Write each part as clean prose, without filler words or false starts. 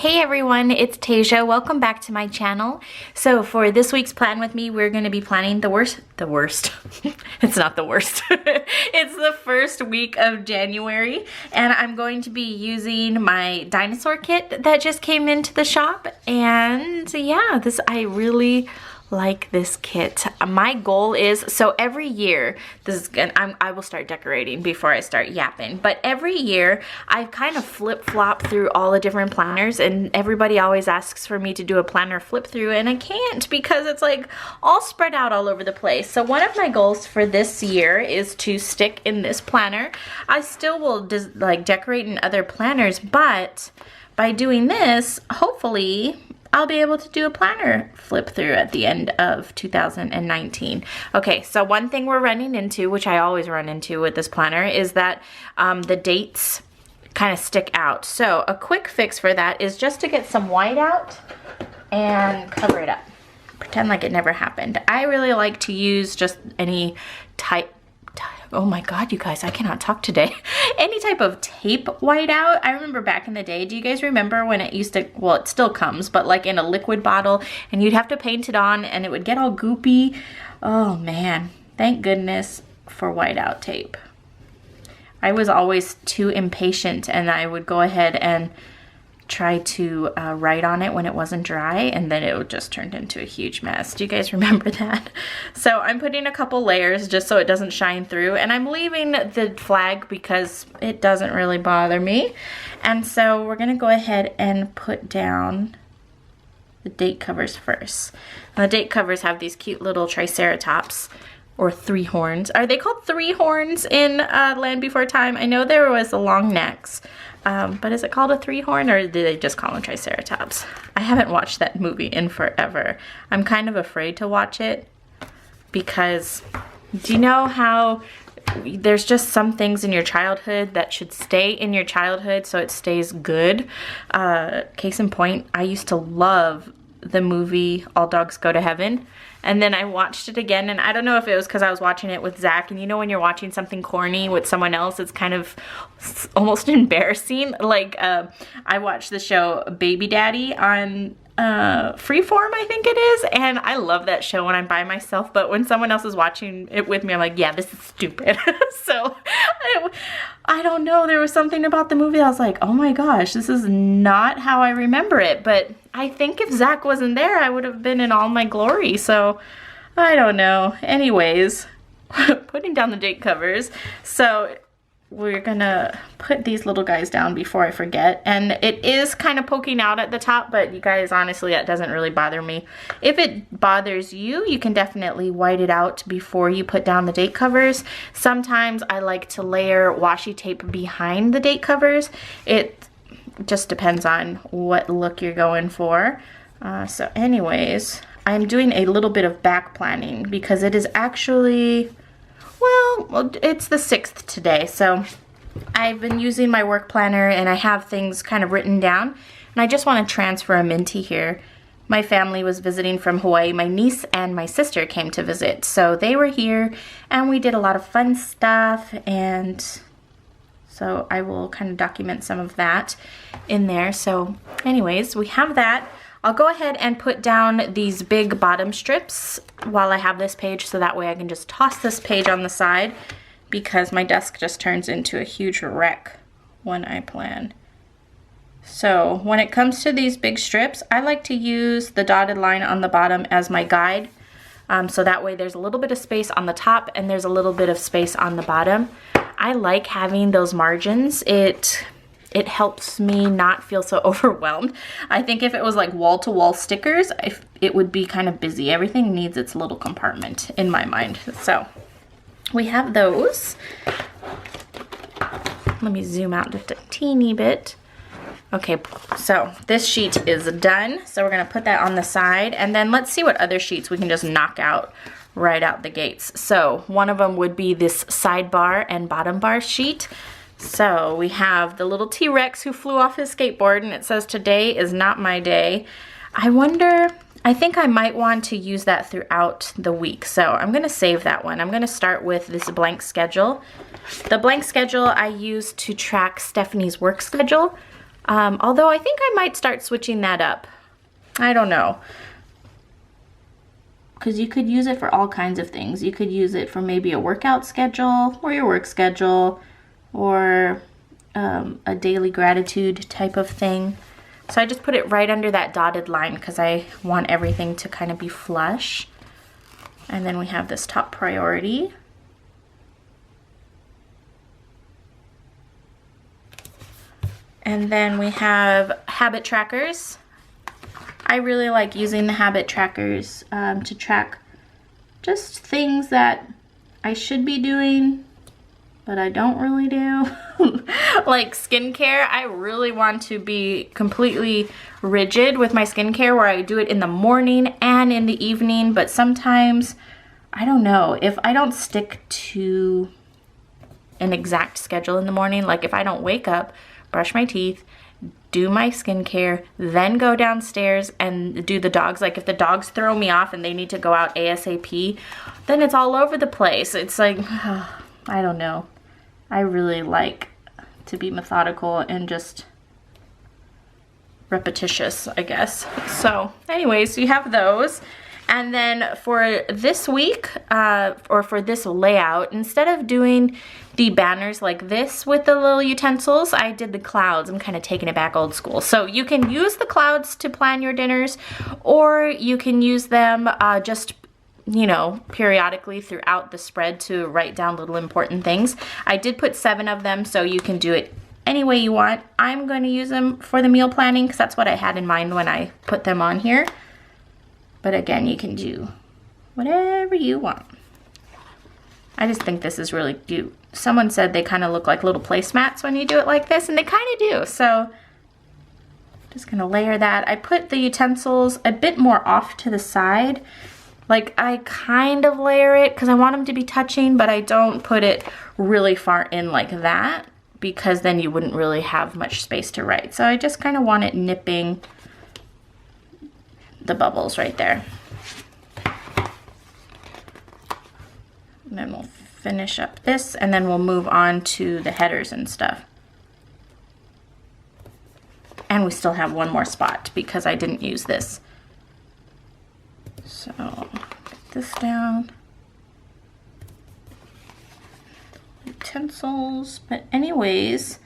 Hey everyone, it's Tasia. Welcome back to my channel. So for this week's plan with me, we're going to be planning the worst. It's not the worst. It's the first week of January, and I'm going to be using my dinosaur kit that just came into the shop. And yeah, I really like this kit. My goal is, so every year, I will start decorating before I start yapping, but every year I kind of flip-flop through all the different planners, and everybody always asks for me to do a planner flip through, and I can't because it's like all spread out all over the place. So one of my goals for this year is to stick in this planner. I still will just like decorate in other planners, but by doing this, hopefully I'll be able to do a planner flip through at the end of 2019. Okay, so one thing we're running into, which I always run into with this planner, is that the dates kind of stick out. So a quick fix for that is just to get some white out and cover it up. Pretend like it never happened. I really like to use just any type, oh my god, you guys, I cannot talk today. Any type of tape whiteout. I remember back in the day, do you guys remember when it used to, well, it still comes, but like in a liquid bottle, and you'd have to paint it on and it would get all goopy. Oh man, thank goodness for whiteout tape. I was always too impatient, and I would go ahead and try to write on it when it wasn't dry, and then it just turned into a huge mess. Do you guys remember that? So I'm putting a couple layers just so it doesn't shine through, and I'm leaving the flag because it doesn't really bother me. And so we're gonna go ahead and put down the date covers first. And the date covers have these cute little triceratops, or three horns. Are they called three horns in Land Before Time? I know there was the long necks, but is it called a three horn, or do they just call them triceratops? I haven't watched that movie in forever. I'm kind of afraid to watch it because, do you know how there's just some things in your childhood that should stay in your childhood so it stays good? Case in point, I used to love the movie All Dogs Go to Heaven, and then I watched it again, and I don't know if it was because I was watching it with Zach, and you know when you're watching something corny with someone else, it's kind of almost embarrassing. Like I watched the show Baby Daddy on Freeform, I think it is, and I love that show when I'm by myself, but when someone else is watching it with me, I'm like, yeah, this is stupid. So I don't know, there was something about the movie I was like, oh my gosh, this is not how I remember it. But I think if Zach wasn't there, I would have been in all my glory. So I don't know. Anyways, putting down the date covers. So we're gonna put these little guys down before I forget, and it is kind of poking out at the top, but you guys, honestly, that doesn't really bother me. If it bothers you, you can definitely white it out before you put down the date covers. Sometimes I like to layer washi tape behind the date covers. It just depends on what look you're going for. So anyways, I'm doing a little bit of back planning because it is actually, well, it's the 6th today, so I've been using my work planner and I have things kind of written down, and I just want to transfer them into here. My family was visiting from Hawaii. My niece and my sister came to visit, so they were here and we did a lot of fun stuff, and so I will kind of document some of that in there. So anyways, we have that. I'll go ahead and put down these big bottom strips while I have this page, so that way I can just toss this page on the side, because my desk just turns into a huge wreck when I plan. So when it comes to these big strips, I like to use the dotted line on the bottom as my guide. So that way there's a little bit of space on the top and there's a little bit of space on the bottom. I like having those margins. It helps me not feel so overwhelmed. I think if it was like wall-to-wall stickers, it would be kind of busy. Everything needs its little compartment in my mind. So we have those. Let me zoom out just a teeny bit. Okay, so this sheet is done. So we're gonna put that on the side, and then let's see what other sheets we can just knock out right out the gates. So one of them would be this sidebar and bottom bar sheet. So we have the little T-Rex who flew off his skateboard, and it says, "Today is not my day." I wonder, I think I might want to use that throughout the week. So I'm gonna save that one. I'm gonna start with this blank schedule. The blank schedule I use to track Stephanie's work schedule. Although I think I might start switching that up. I don't know. Because you could use it for all kinds of things. You could use it for maybe a workout schedule or your work schedule or a daily gratitude type of thing. So I just put it right under that dotted line because I want everything to kind of be flush. And then we have this top priority. And then we have habit trackers. I really like using the habit trackers to track just things that I should be doing, but I don't really do. Like skincare, I really want to be completely rigid with my skincare where I do it in the morning and in the evening, but sometimes, I don't know, if I don't stick to an exact schedule in the morning, like if I don't wake up, brush my teeth, do my skincare, then go downstairs and do the dogs. Like if the dogs throw me off and they need to go out ASAP, then it's all over the place. It's like, I don't know. I really like to be methodical and just repetitious, I guess. So anyways, you have those. And then for this week, or for this layout, instead of doing the banners like this with the little utensils, I did the clouds. I'm kind of taking it back old school. So you can use the clouds to plan your dinners, or you can use them just, you know, periodically throughout the spread to write down little important things. I did put 7 of them, so you can do it any way you want. I'm going to use them for the meal planning because that's what I had in mind when I put them on here. But again, you can do whatever you want. I just think this is really cute. Someone said they kind of look like little placemats when you do it like this, and they kind of do. So just gonna layer that. I put the utensils a bit more off to the side. Like I kind of layer it because I want them to be touching, but I don't put it really far in like that because then you wouldn't really have much space to write. So I just kind of want it nipping the bubbles right there. And then we'll finish up this, and then we'll move on to the headers and stuff. And we still have one more spot because I didn't use this. So get this down. Utensils. But anyways,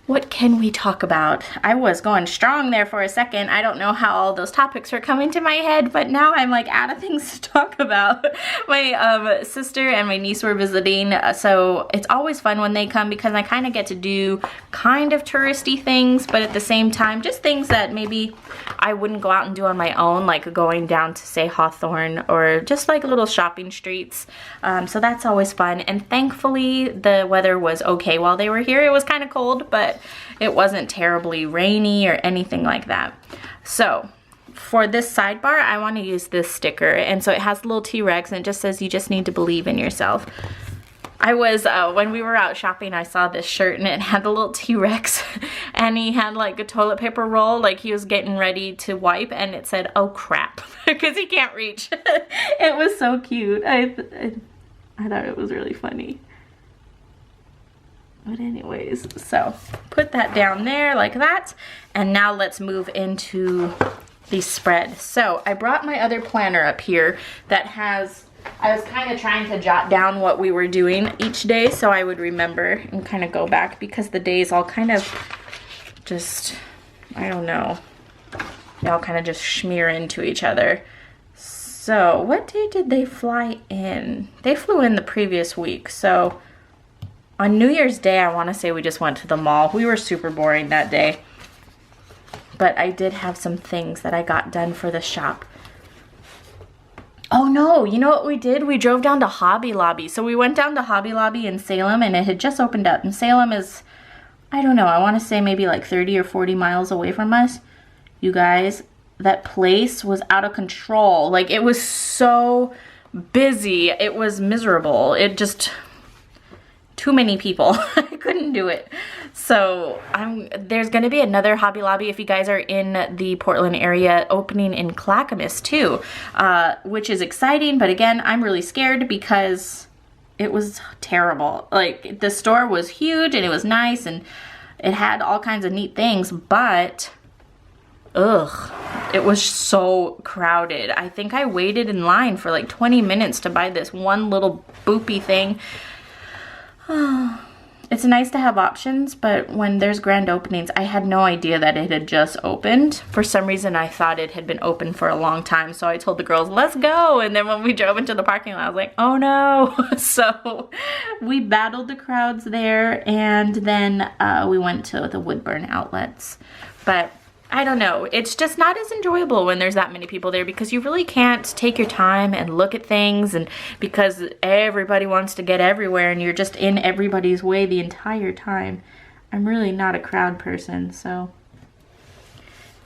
what can we talk about? I was going strong there for a second. I don't know how all those topics are coming to my head, but now I'm like out of things to talk about. My sister and my niece were visiting, so it's always fun when they come because I kind of get to do kind of touristy things, but at the same time, just things that maybe I wouldn't go out and do on my own, like going down to say Hawthorne or just like little shopping streets. So that's always fun. And thankfully the weather was okay while they were here. It was kind of cold, but it wasn't terribly rainy or anything like that. So for this sidebar, I want to use this sticker. And so it has a little T-Rex and it just says, you just need to believe in yourself. I was, when we were out shopping, I saw this shirt and it had the little T-Rex and he had like a toilet paper roll, like he was getting ready to wipe, and it said, oh crap, because he can't reach. It was so cute. I thought it was really funny. But anyways, so put that down there like that. And now let's move into the spread. So I brought my other planner up here that has, I was kind of trying to jot down what we were doing each day so I would remember and kind of go back because the days all kind of just, I don't know, they all kind of just smear into each other. So what day did they fly in? They flew in the previous week. So on New Year's Day, I want to say we just went to the mall. We were super boring that day. But I did have some things that I got done for the shop. Oh no, you know what we did? We drove down to Hobby Lobby. So we went down to Hobby Lobby in Salem and it had just opened up. And Salem is, I don't know, I want to say maybe like 30 or 40 miles away from us. You guys, that place was out of control. Like it was so busy. It was miserable. It just, too many people. I couldn't do it. So there's going to be another Hobby Lobby if you guys are in the Portland area opening in Clackamas too, which is exciting. But again, I'm really scared because it was terrible. Like the store was huge and it was nice and It had all kinds of neat things, but ugh, it was so crowded. I think I waited in line for like 20 minutes to buy this one little boopy thing. It's nice to have options, but when there's grand openings, I had no idea that it had just opened. For some reason, I thought it had been open for a long time, so I told the girls, let's go. And then when we drove into the parking lot, I was like, oh no. So we battled the crowds there, and then we went to the Woodburn outlets. But I don't know, it's just not as enjoyable when there's that many people there because you really can't take your time and look at things, and because everybody wants to get everywhere and you're just in everybody's way the entire time. I'm really not a crowd person, so.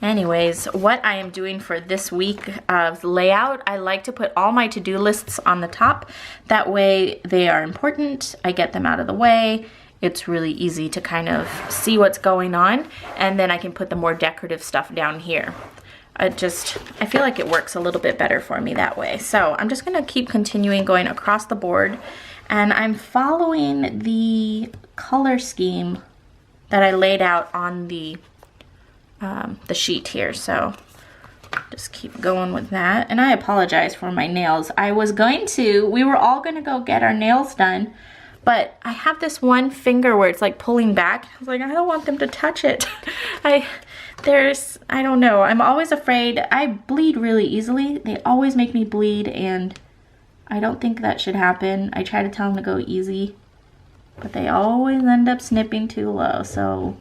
Anyways, what I am doing for this week of layout, I like to put all my to-do lists on the top. That way they are important, I get them out of the way. It's really easy to kind of see what's going on, and then I can put the more decorative stuff down here. I feel like it works a little bit better for me that way. So I'm just gonna keep continuing going across the board, and I'm following the color scheme that I laid out on the sheet here. So just keep going with that. And I apologize for my nails. We were all gonna go get our nails done, but I have this one finger where it's like pulling back. I was like, I don't want them to touch it. I don't know. I'm always afraid. I bleed really easily. They always make me bleed, and I don't think that should happen. I try to tell them to go easy, but they always end up snipping too low. So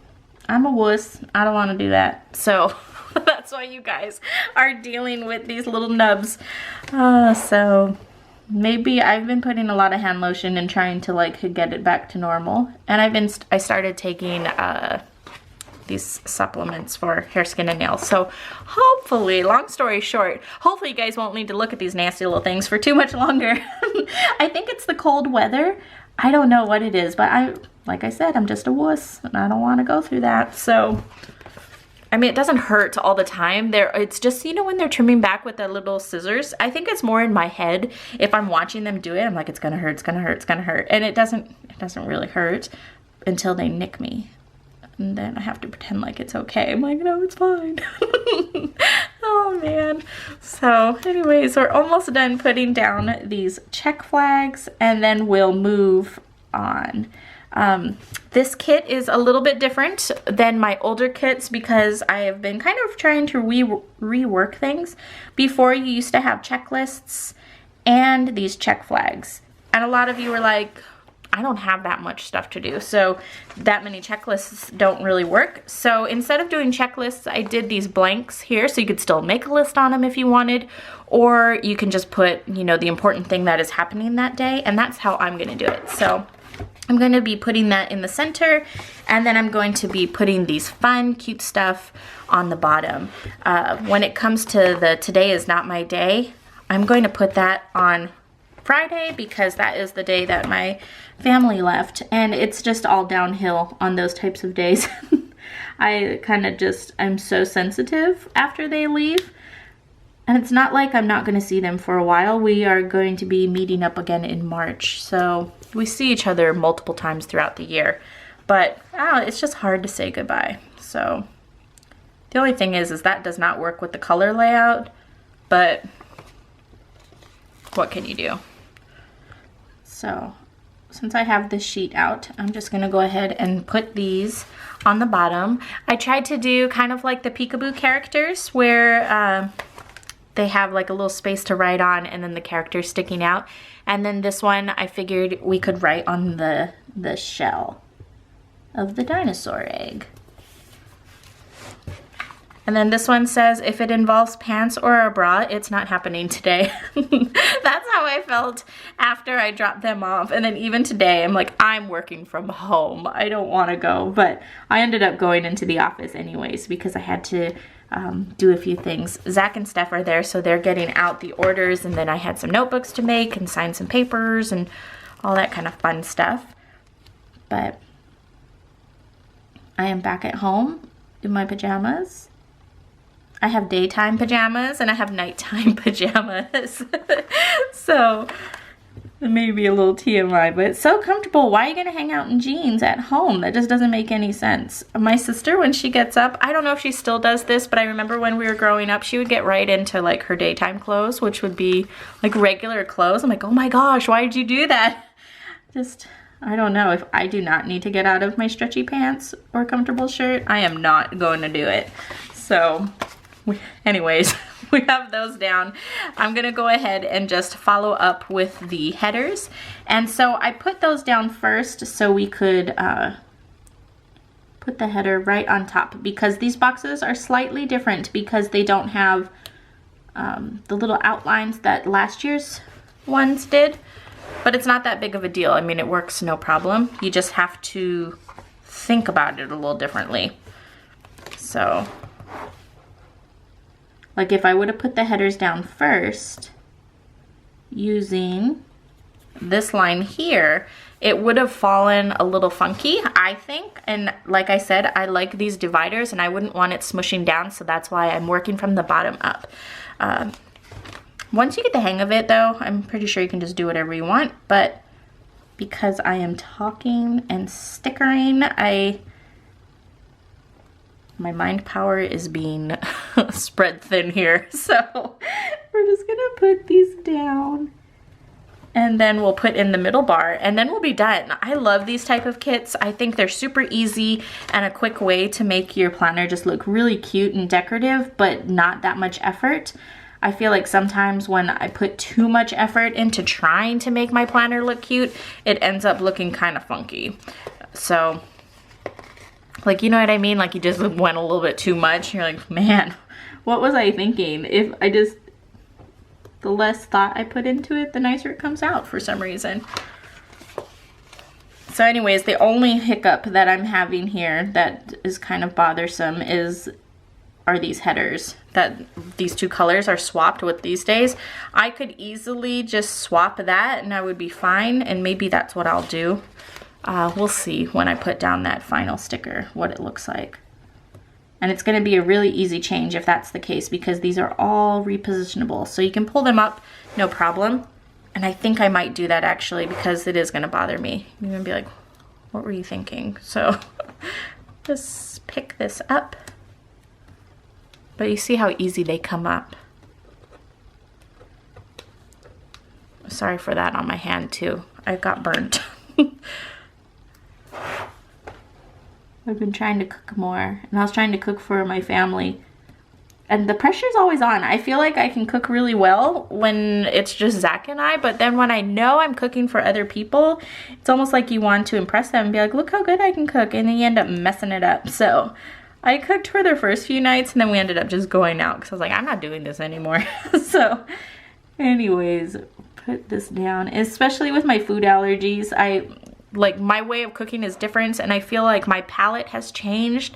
I'm a wuss. I don't want to do that. So that's why you guys are dealing with these little nubs. So maybe I've been putting a lot of hand lotion and trying to like get it back to normal. And I started taking these supplements for hair, skin, and nails. So hopefully, long story short, hopefully you guys won't need to look at these nasty little things for too much longer. I think it's the cold weather. I don't know what it is, but like I said, I'm just a wuss and I don't want to go through that. So I mean, it doesn't hurt all the time. It's just, you know, when they're trimming back with the little scissors, I think it's more in my head. If I'm watching them do it, I'm like, it's gonna hurt, it's gonna hurt, it's gonna hurt. And it doesn't really hurt until they nick me. And then I have to pretend like it's okay. I'm like, no, it's fine. Oh man. So anyways, we're almost done putting down these check flags, and then we'll move on. This kit is a little bit different than my older kits because I have been kind of trying to rework things. Before, you used to have checklists and these check flags. And a lot of you were like, I don't have that much stuff to do, so that many checklists don't really work. So instead of doing checklists, I did these blanks here, so you could still make a list on them if you wanted, or you can just put, you know, the important thing that is happening that day, and that's how I'm gonna do it. So I'm going to be putting that in the center, and then I'm going to be putting these fun, cute stuff on the bottom. When it comes to the today is not my day, I'm going to put that on Friday because that is the day that my family left, and it's just all downhill on those types of days. I'm so sensitive after they leave. And it's not like I'm not going to see them for a while. We are going to be meeting up again in March. So we see each other multiple times throughout the year. But it's just hard to say goodbye. So the only thing is that does not work with the color layout. But what can you do? So since I have this sheet out, I'm just going to go ahead and put these on the bottom. I tried to do kind of like the peekaboo characters where they have like a little space to write on and then the characters sticking out. And then this one, I figured we could write on the shell of the dinosaur egg. And then this one says, if it involves pants or a bra, it's not happening today. That's how I felt after I dropped them off. And then even today, I'm like, I'm working from home. I don't want to go. But I ended up going into the office anyways because I had to do a few things. Zach and Steph are there, so they're getting out the orders, and then I had some notebooks to make and sign some papers and all that kind of fun stuff. But I am back at home in my pajamas. I have daytime pajamas and I have nighttime pajamas. So Maybe a little TMI, but it's so comfortable. Why are you gonna hang out in jeans at home? That just doesn't make any sense. My sister, when she gets up, I don't know if she still does this, but I remember when we were growing up, she would get right into like her daytime clothes, which would be like regular clothes. I'm like, oh my gosh, why did you do that? Just, I don't know. If I do not need to get out of my stretchy pants or comfortable shirt, I am not going to do it. So, anyways. We have those down. I'm gonna go ahead and just follow up with the headers. And so I put those down first so we could put the header right on top, because these boxes are slightly different because they don't have the little outlines that last year's ones did. But it's not that big of a deal. I mean, it works no problem. You just have to think about it a little differently. So, like if I would have put the headers down first using this line here, it would have fallen a little funky, I think. And like I said, I like these dividers and I wouldn't want it smushing down, so that's why I'm working from the bottom up. Once you get the hang of it though, I'm pretty sure you can just do whatever you want, but because I am talking and stickering, my mind power is being spread thin here. So we're just gonna put these down and then we'll put in the middle bar and then we'll be done. I love these type of kits. I think they're super easy and a quick way to make your planner just look really cute and decorative, but not that much effort. I feel like sometimes when I put too much effort into trying to make my planner look cute, it ends up looking kind of funky. So, like, you know what I mean? Like you just went a little bit too much. You're like, man, what was I thinking? If I just, the less thought I put into it, the nicer it comes out for some reason. So anyways, the only hiccup that I'm having here that is kind of bothersome are these headers. That these two colors are swapped with these days. I could easily just swap that and I would be fine, and maybe that's what I'll do. We'll see when I put down that final sticker what it looks like. And it's going to be a really easy change if that's the case, because these are all repositionable. So you can pull them up, no problem. And I think I might do that actually, because it is going to bother me. You're going to be like, what were you thinking? So just pick this up. But you see how easy they come up. Sorry for that on my hand too. I got burnt. I've been trying to cook more, and I was trying to cook for my family, and the pressure's always on. I feel like I can cook really well when it's just Zach and I, but then when I know I'm cooking for other people, it's almost like you want to impress them and be like, look how good I can cook, and then you end up messing it up. So I cooked for their first few nights, and then we ended up just going out because I was like, I'm not doing this anymore. So anyways, put this down. Especially with my food allergies, like my way of cooking is different, and I feel like my palate has changed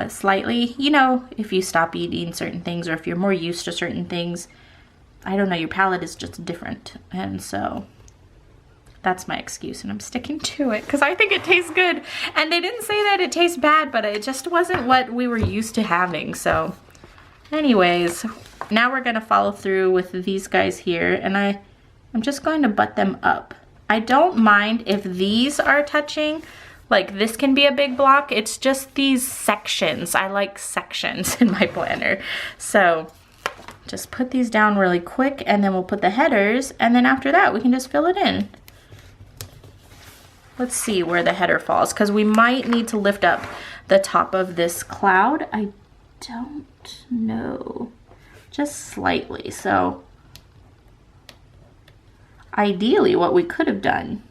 slightly. You know, if you stop eating certain things or if you're more used to certain things, I don't know, your palate is just different. And so that's my excuse, and I'm sticking to it because I think it tastes good. And they didn't say that it tastes bad, but it just wasn't what we were used to having. So anyways, now we're gonna follow through with these guys here, and I'm just going to butt them up. I don't mind if these are touching, like this can be a big block. It's just these sections. I like sections in my planner. So just put these down really quick, and then we'll put the headers, and then after that we can just fill it in. Let's see where the header falls, because we might need to lift up the top of this cloud. I don't know, just slightly. So ideally what we could have done,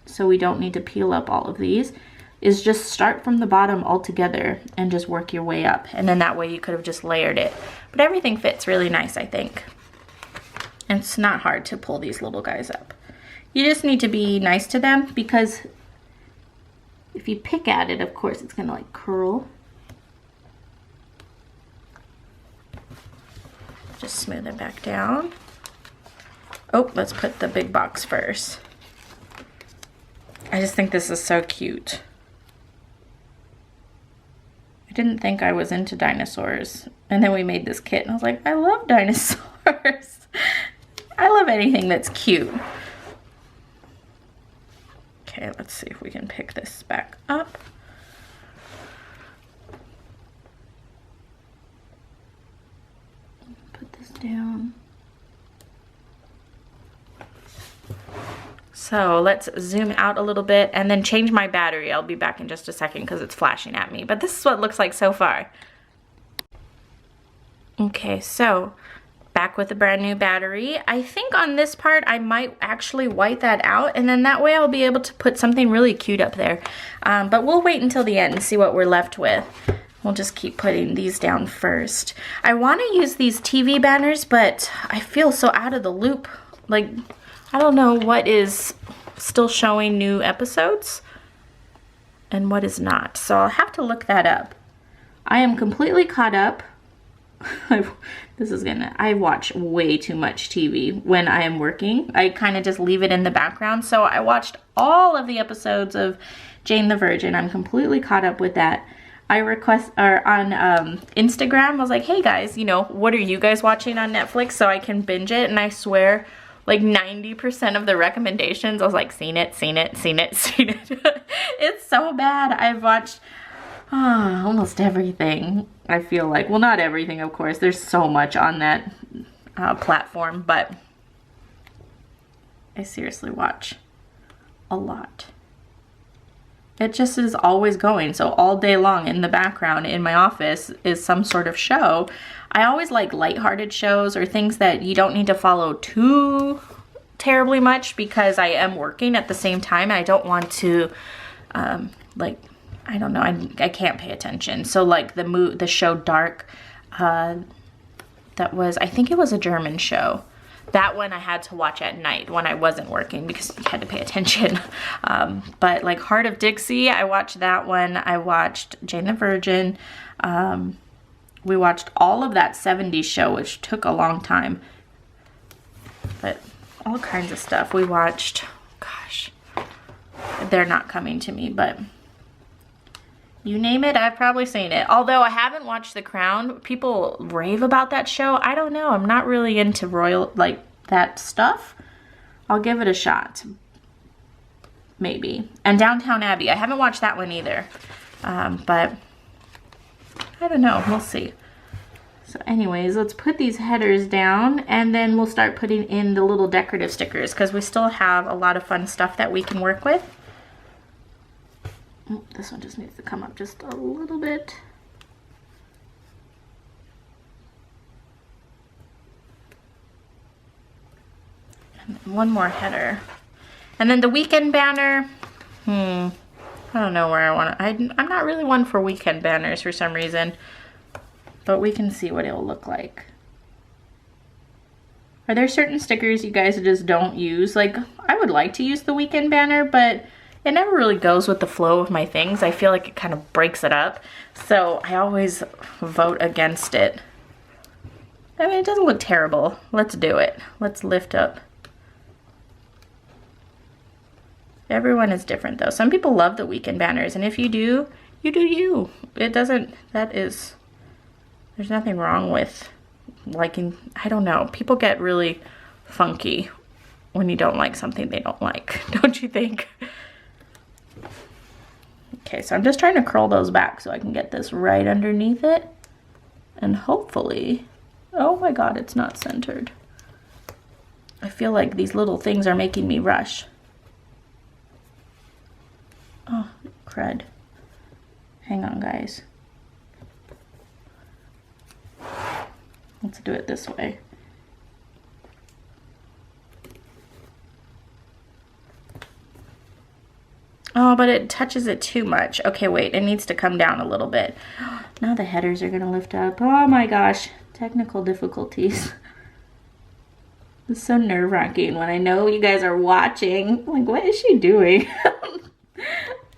so we don't need to peel up all of these, is just start from the bottom altogether and just work your way up, and then that way you could have just layered it. But everything fits really nice, I think. And it's not hard to pull these little guys up. You just need to be nice to them, because if you pick at it, of course it's gonna like curl. Just smooth it back down. Oh, let's put the big box first. I just think this is so cute. I didn't think I was into dinosaurs. And then we made this kit, and I was like, I love dinosaurs. I love anything that's cute. Okay, let's see if we can pick this back up. Put this down. So let's zoom out a little bit and then change my battery. I'll be back in just a second because it's flashing at me, but this is what it looks like so far. Okay, so back with a brand new battery. I think on this part I might actually white that out, and then that way I'll be able to put something really cute up there. But we'll wait until the end and see what we're left with. We'll just keep putting these down first. I want to use these TV banners, but I feel so out of the loop. Like, I don't know what is still showing new episodes and what is not. So I'll have to look that up. I am completely caught up. I watch way too much TV when I am working. I kind of just leave it in the background. So I watched all of the episodes of Jane the Virgin. I'm completely caught up with that. I on Instagram, I was like, hey guys, you know, what are you guys watching on Netflix so I can binge it? And I swear, like 90% of the recommendations, I was like, seen it, seen it, seen it, seen it. It's so bad. I've watched almost everything, I feel like. Well, not everything, of course. There's so much on that platform, but I seriously watch a lot. It just is always going. So all day long in the background in my office is some sort of show. I always like lighthearted shows or things that you don't need to follow too terribly much because I am working at the same time. I don't want to I don't know, I can't pay attention. So like the show Dark, that was, I think it was a German show. That one I had to watch at night when I wasn't working because you had to pay attention. But like Heart of Dixie, I watched that one. I watched Jane the Virgin. We watched all of that 70s show, which took a long time. But all kinds of stuff. We watched, gosh, they're not coming to me, but you name it, I've probably seen it. Although I haven't watched The Crown. People rave about that show. I don't know. I'm not really into royal, like, that stuff. I'll give it a shot. Maybe. And Downton Abbey. I haven't watched that one either. But I don't know. We'll see. So anyways, let's put these headers down and then we'll start putting in the little decorative stickers because we still have a lot of fun stuff that we can work with. Oh, this one just needs to come up just a little bit. And then one more header. And then the weekend banner, I don't know where I want to, I'm not really one for weekend banners for some reason, but we can see what it'll look like. Are there certain stickers you guys just don't use? Like, I would like to use the weekend banner, but it never really goes with the flow of my things. I feel like it kind of breaks it up. So I always vote against it. I mean, it doesn't look terrible. Let's do it. Let's lift up. Everyone is different though. Some people love the weekend banners. And if you do, you do you. It doesn't, there's nothing wrong with liking, I don't know. People get really funky when you don't like something they don't like. Don't you think? Okay, so I'm just trying to curl those back so I can get this right underneath it. And hopefully, oh my God, it's not centered. I feel like these little things are making me rush. Oh, crud. Hang on, guys. Let's do it this way. Oh, but it touches it too much. Okay, wait, it needs to come down a little bit. Now the headers are gonna lift up. Oh my gosh, technical difficulties. It's so nerve-wracking when I know you guys are watching. Like, what is she doing?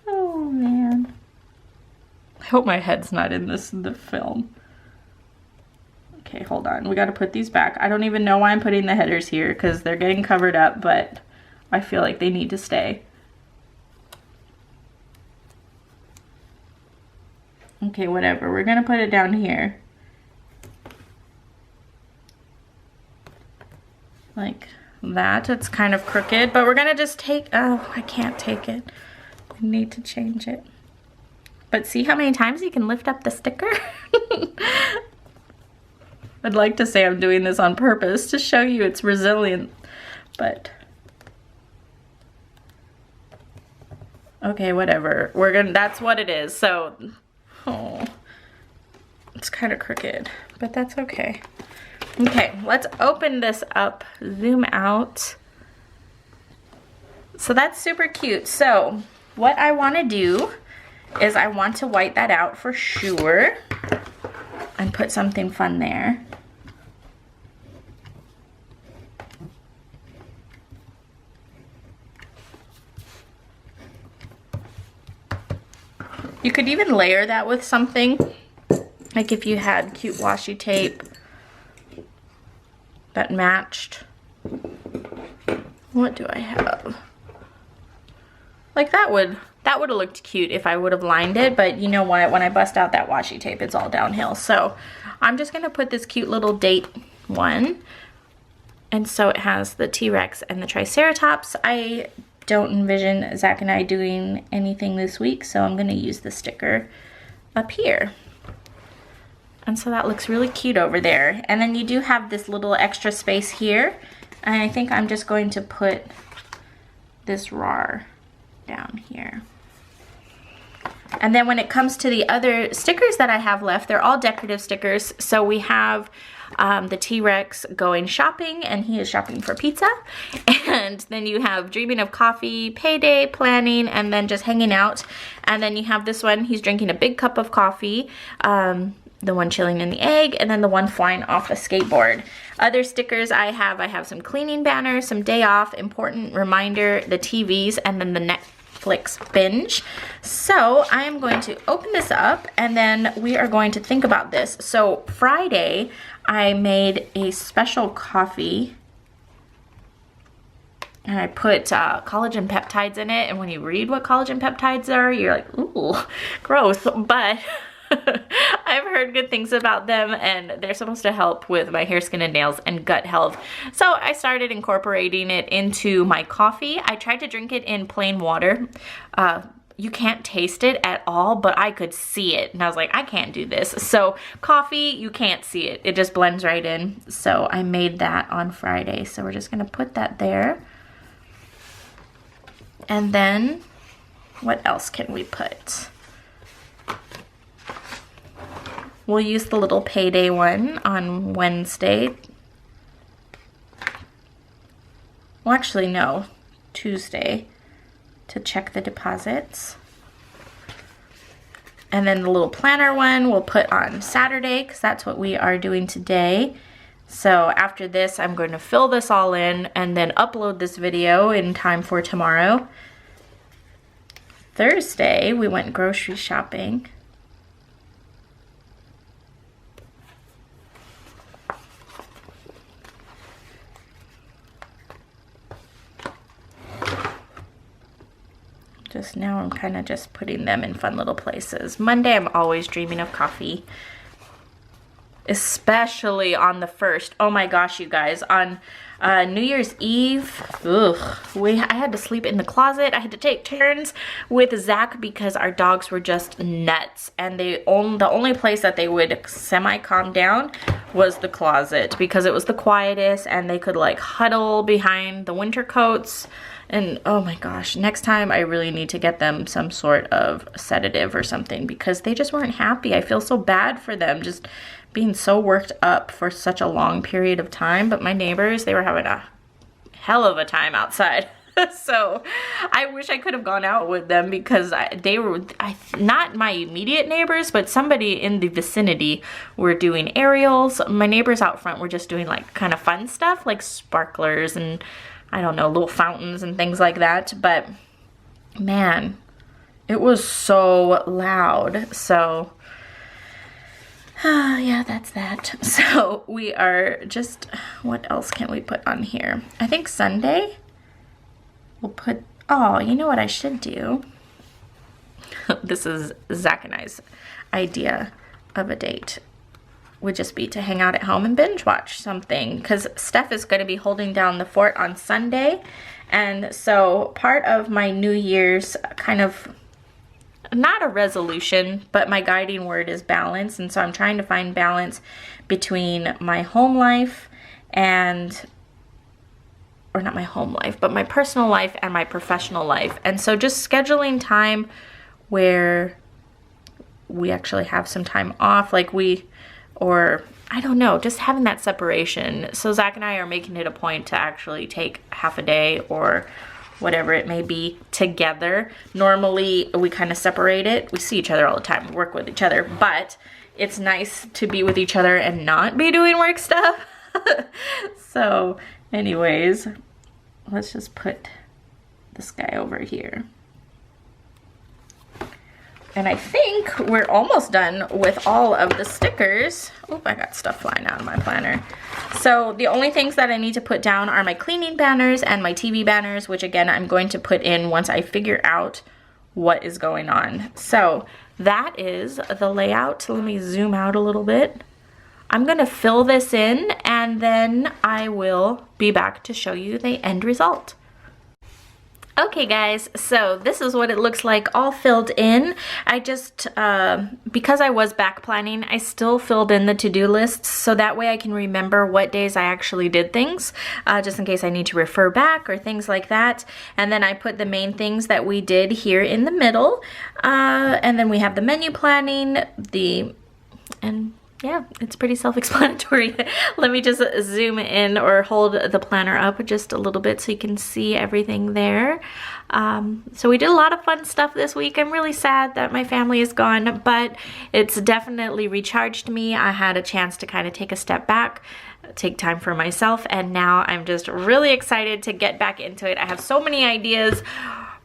Oh man. I hope my head's not in the film. Okay, hold on. We gotta put these back. I don't even know why I'm putting the headers here because they're getting covered up, but I feel like they need to stay. Okay, whatever. We're gonna put it down here. Like that. It's kind of crooked, but we're gonna just take, oh, I can't take it. I need to change it. But see how many times you can lift up the sticker? I'd like to say I'm doing this on purpose to show you it's resilient, but okay, whatever. That's what it is. So, oh, it's kind of crooked, but that's okay. Okay, let's open this up, zoom out. So that's super cute. So what I want to do is I want to white that out for sure and put something fun there. You could even layer that with something, like if you had cute washi tape that matched. What do I have? Like that would have looked cute if I would have lined it, but you know what? When I bust out that washi tape, it's all downhill. So I'm just gonna put this cute little date one. And so it has the T-Rex and the Triceratops. I don't envision Zach and I doing anything this week, so I'm gonna use the sticker up here. And so that looks really cute over there. And then you do have this little extra space here. And I think I'm just going to put this RAR down here. And then when it comes to the other stickers that I have left, they're all decorative stickers. So we have the T-Rex going shopping, and he is shopping for pizza. And then you have dreaming of coffee, payday, planning, and then just hanging out. And then you have this one, he's drinking a big cup of coffee. The one chilling in the egg, and then the one flying off a skateboard. Other stickers I have some cleaning banners, some day off, important reminder, the TVs, and then the Netflix binge. So I am going to open this up, and then we are going to think about this. So Friday, I made a special coffee, and I put collagen peptides in it, and when you read what collagen peptides are, you're like, ooh, gross, but I've heard good things about them, and they're supposed to help with my hair, skin, and nails and gut health. So I started incorporating it into my coffee. I tried to drink it in plain water. You can't taste it at all, but I could see it, and I was like, I can't do this. So coffee, you can't see it. It just blends right in. So I made that on Friday. So we're just gonna put that there. And then what else can we put? We'll use the little payday one on Wednesday. Well, actually, no, Tuesday, to check the deposits. And then the little planner one we'll put on Saturday, because that's what we are doing today. So after this, I'm going to fill this all in and then upload this video in time for tomorrow. Thursday, we went grocery shopping. Just now I'm kind of just putting them in fun little places. Monday I'm always dreaming of coffee. Especially on the 1st. Oh my gosh, you guys. On New Year's Eve, I had to sleep in the closet. I had to take turns with Zach because our dogs were just nuts. And the only place that they would semi-calm down was the closet, because it was the quietest and they could like huddle behind the winter coats. And oh my gosh, next time I really need to get them some sort of sedative or something, because they just weren't happy. I feel so bad for them just being so worked up for such a long period of time. But my neighbors, they were having a hell of a time outside. So I wish I could have gone out with them, because they were not my immediate neighbors, but somebody in the vicinity were doing aerials. My neighbors out front were just doing like kind of fun stuff, like sparklers and I don't know, little fountains and things like that. But man, it was so loud. So yeah, that's that. So we are just, what else can we put on here? I think Sunday we'll put, oh, you know what I should do? This is Zach and I's idea of a date. would just be to hang out at home and binge watch something, because Steph is going to be holding down the fort on Sunday. And so part of my New Year's kind of, not a resolution, but my guiding word is balance. And so I'm trying to find balance between my home life and, or not my home life, but my personal life and my professional life. And so just scheduling time where we actually have some time off, like or I don't know, just having that separation. So Zach and I are making it a point to actually take half a day or whatever it may be together. Normally we kind of separate it. We see each other all the time, we work with each other, but it's nice to be with each other and not be doing work stuff. So anyways, let's just put this guy over here. And I think we're almost done with all of the stickers. Oh, I got stuff flying out of my planner. So the only things that I need to put down are my cleaning banners and my TV banners, which again, I'm going to put in once I figure out what is going on. So that is the layout. Let me zoom out a little bit. I'm gonna fill this in and then I will be back to show you the end result. Okay guys, so this is what it looks like all filled in. I just, because I was back planning, I still filled in the to-do lists so that way I can remember what days I actually did things, just in case I need to refer back or things like that. And then I put the main things that we did here in the middle. And then we have the menu planning, yeah, it's pretty self-explanatory. Let me just zoom in or hold the planner up just a little bit so you can see everything there. So we did a lot of fun stuff this week. I'm really sad that my family is gone, but it's definitely recharged me. I had a chance to kind of take a step back, take time for myself, and now I'm just really excited to get back into it. I have so many ideas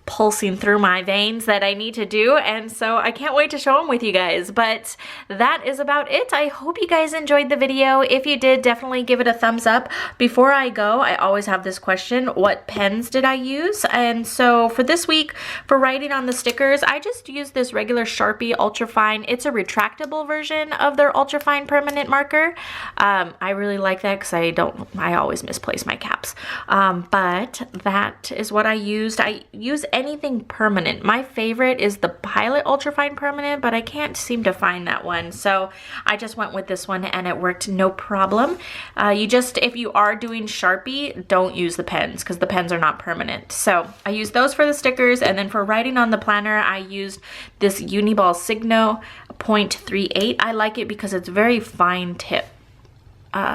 pulsing through my veins that I need to do, and so I can't wait to show them with you guys. But that is about it. I hope you guys enjoyed the video. If you did, definitely give it a thumbs up. Before I go, I always have this question: what pens did I use? And so for this week, for writing on the stickers, I just used this regular Sharpie Ultrafine. It's a retractable version of their Ultrafine permanent marker. I really like that because I always misplace my caps. But that is what I used. I use anything permanent. My favorite is the Pilot Ultrafine Permanent, but I can't seem to find that one. So I just went with this one and it worked no problem. If you are doing Sharpie, don't use the pens because the pens are not permanent. So I used those for the stickers, and then for writing on the planner, I used this Uniball Signo 0.38. I like it because it's very fine tip.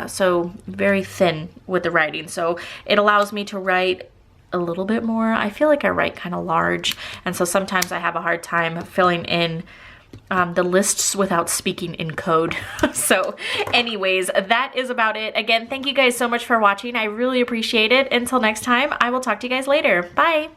So very thin with the writing. So it allows me to write a little bit more. I feel like I write kind of large, and so sometimes I have a hard time filling in the lists without speaking in code. So anyways, that is about it. Again, thank you guys so much for watching. I really appreciate it. Until next time, I will talk to you guys later. Bye.